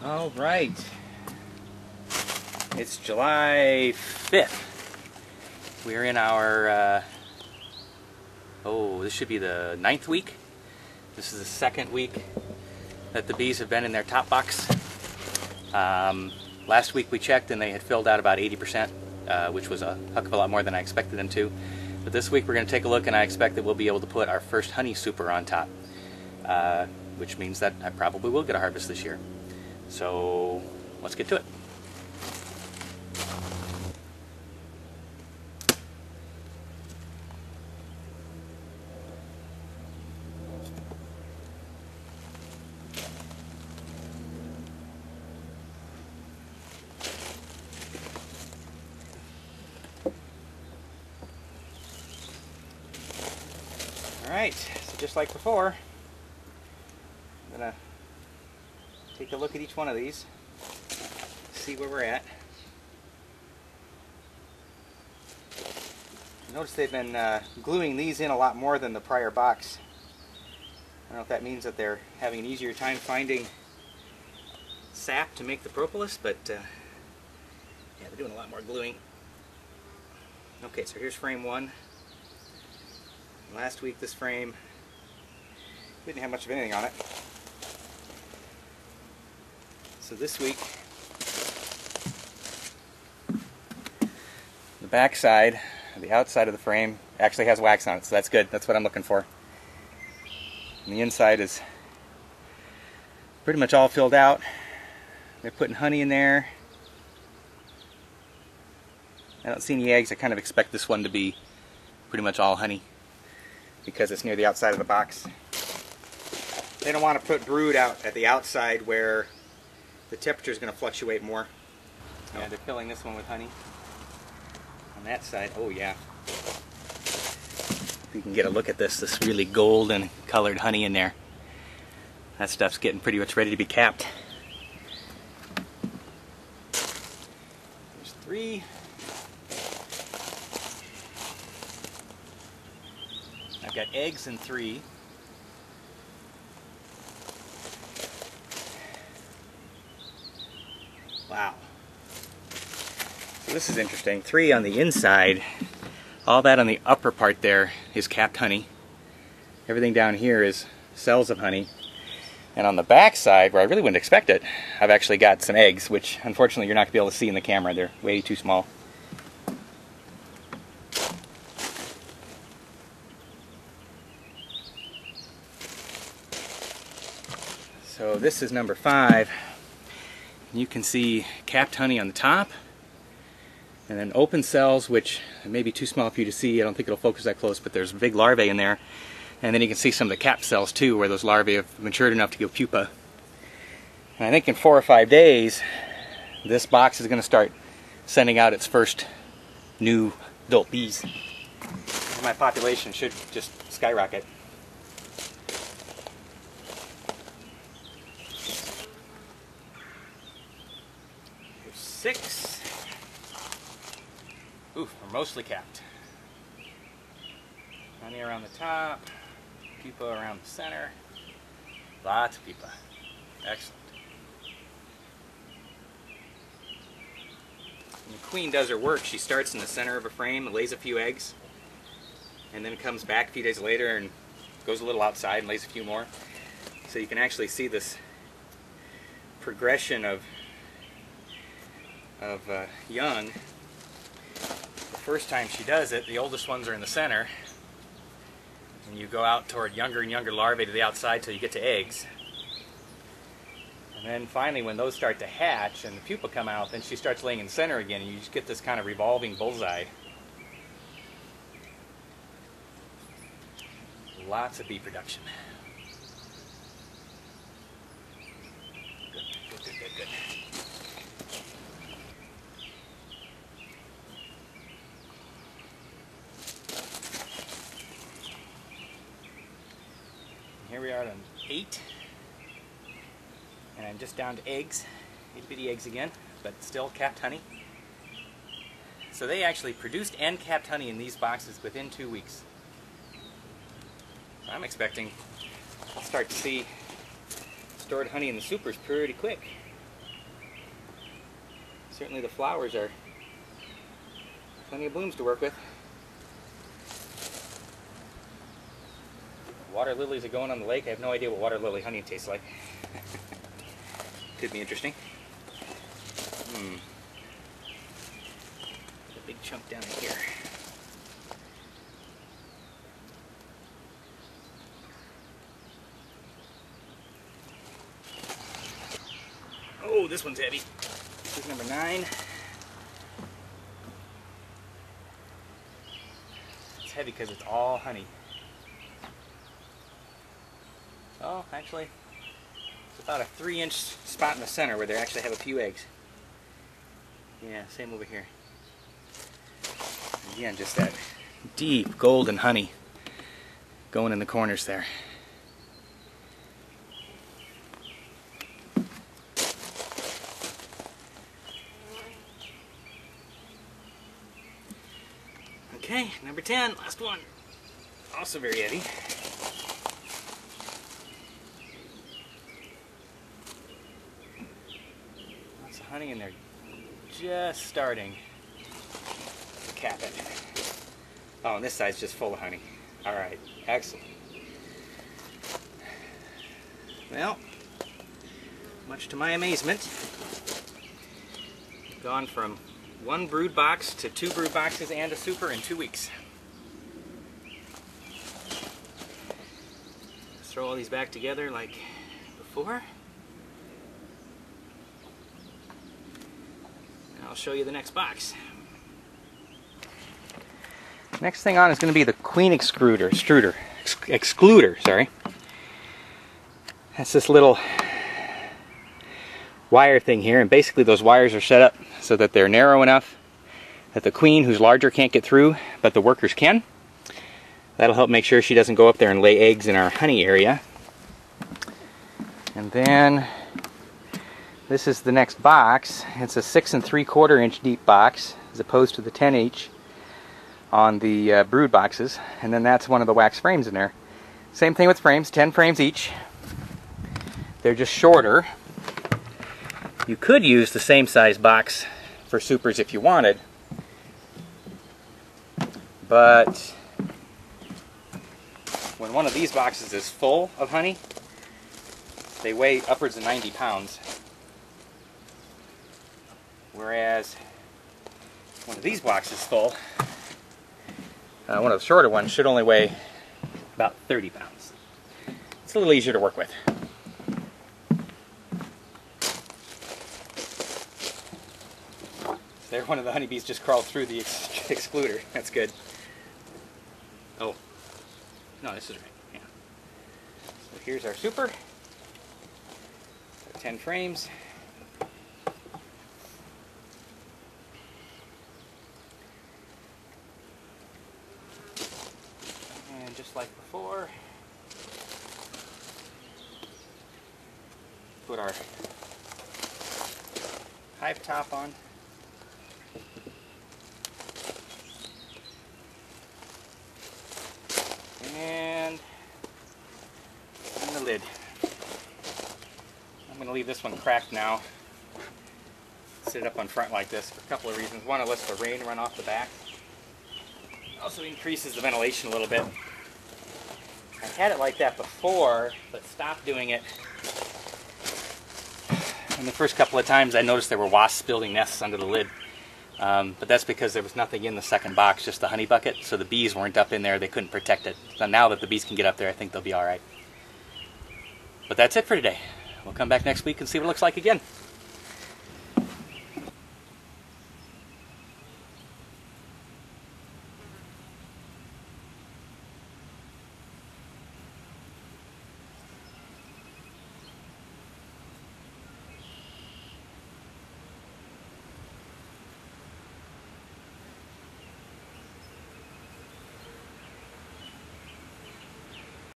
All right. It's July 5th. We're in our, this should be the 9th week. This is the 2nd week that the bees have been in their top box. Last week we checked and they had filled out about 80%, which was a heck of a lot more than I expected them to. But this week we're going to take a look, and I expect that we'll be able to put our first honey super on top, which means that I probably will get a harvest this year. So let's get to it. Alright, so just like before, I'm going to take a look at each one of these, see where we're at. Notice they've been gluing these in a lot more than the prior box. I don't know if that means that they're having an easier time finding sap to make the propolis, but yeah, they're doing a lot more gluing. Okay, so here's frame 1. Last week this frame didn't have much of anything on it. So this week the back side, the outside of the frame actually has wax on it, so that's good. That's what I'm looking for. And the inside is pretty much all filled out. They're putting honey in there. I don't see any eggs. I kind of expect this one to be pretty much all honey, because it's near the outside of the box. They don't want to put brood out at the outside where the temperature is going to fluctuate more. Yeah, they're filling this one with honey. On that side, oh yeah. If you can get a look at this really golden colored honey in there. That stuff's getting pretty much ready to be capped. There's 3. I've got eggs in 3. Wow. So this is interesting. 3 on the inside. All that on the upper part there is capped honey. Everything down here is cells of honey. And on the back side, where I really wouldn't expect it, I've actually got some eggs, which unfortunately you're not going to be able to see in the camera. They're way too small. So this is number 5. You can see capped honey on the top, and then open cells, which may be too small for you to see. I don't think it'll focus that close, but there's big larvae in there. And then you can see some of the capped cells too, where those larvae have matured enough to give pupa. And I think in 4 or 5 days, this box is going to start sending out its first new adult bees. My population should just skyrocket. Here's 6. Oof, we're mostly capped. Honey around the top, pupa around the center. Lots of pupa. Excellent. When the queen does her work, she starts in the center of a frame, lays a few eggs, and then comes back a few days later and goes a little outside and lays a few more. So you can actually see this progression of young. The first time she does it, the oldest ones are in the center, and you go out toward younger and younger larvae to the outside till you get to eggs. And then finally, when those start to hatch and the pupa come out, then she starts laying in the center again, and you just get this kind of revolving bullseye. Lots of bee production. Good, good, good, good, good. Here we are on 8, and I'm just down to eggs, itty bitty eggs again, but still capped honey. So they actually produced and capped honey in these boxes within 2 weeks. I'm expecting I'll start to see stored honey in the supers pretty quick. Certainly the flowers are plenty of blooms to work with. Water lilies are going on the lake. I have no idea what water lily honey tastes like. Could be interesting. A big chunk down in here. Oh, this one's heavy. This is number 9. It's heavy because it's all honey. Oh, actually, it's about a 3-inch spot in the center where they actually have a few eggs. Yeah, same over here. Again, just that deep golden honey going in the corners there. Okay, number 10, last one. Also very heavy. Lots of honey in there, just starting to cap it. Oh, and this side's just full of honey. All right, excellent. Well, much to my amazement, we've gone from 1 brood box to 2 brood boxes and a super in 2 weeks. Let's throw all these back together like before. And I'll show you the next box. Next thing on is going to be the queen excluder. Sorry. That's this little wire thing here, and basically those wires are set up so that they're narrow enough that the queen, who's larger, can't get through, but the workers can. That'll help make sure she doesn't go up there and lay eggs in our honey area. And then this is the next box. It's a 6 3/4 inch deep box as opposed to the 10 inch on the brood boxes. And then that's one of the wax frames in there. Same thing with frames, 10 frames each. They're just shorter. You could use the same size box for supers if you wanted, but when one of these boxes is full of honey, they weigh upwards of 90 pounds, whereas one of these boxes full, one of the shorter ones, should only weigh about 30 pounds. It's a little easier to work with. There, one of the honeybees just crawled through the excluder. That's good. Oh, no, this is right. Yeah. So here's our super. 10 frames. And just like before, put our hive top on. And the lid. I'm going to leave this one cracked now. Sit it up on front like this for a couple of reasons. One, it lets the rain run off the back. It also increases the ventilation a little bit. I had it like that before, but stopped doing it. And the first couple of times I noticed there were wasps building nests under the lid. But that's because there was nothing in the second box, just the honey bucket, so the bees weren't up in there, they couldn't protect it. So now that the bees can get up there, I think they'll be alright. But that's it for today. We'll come back next week and see what it looks like again.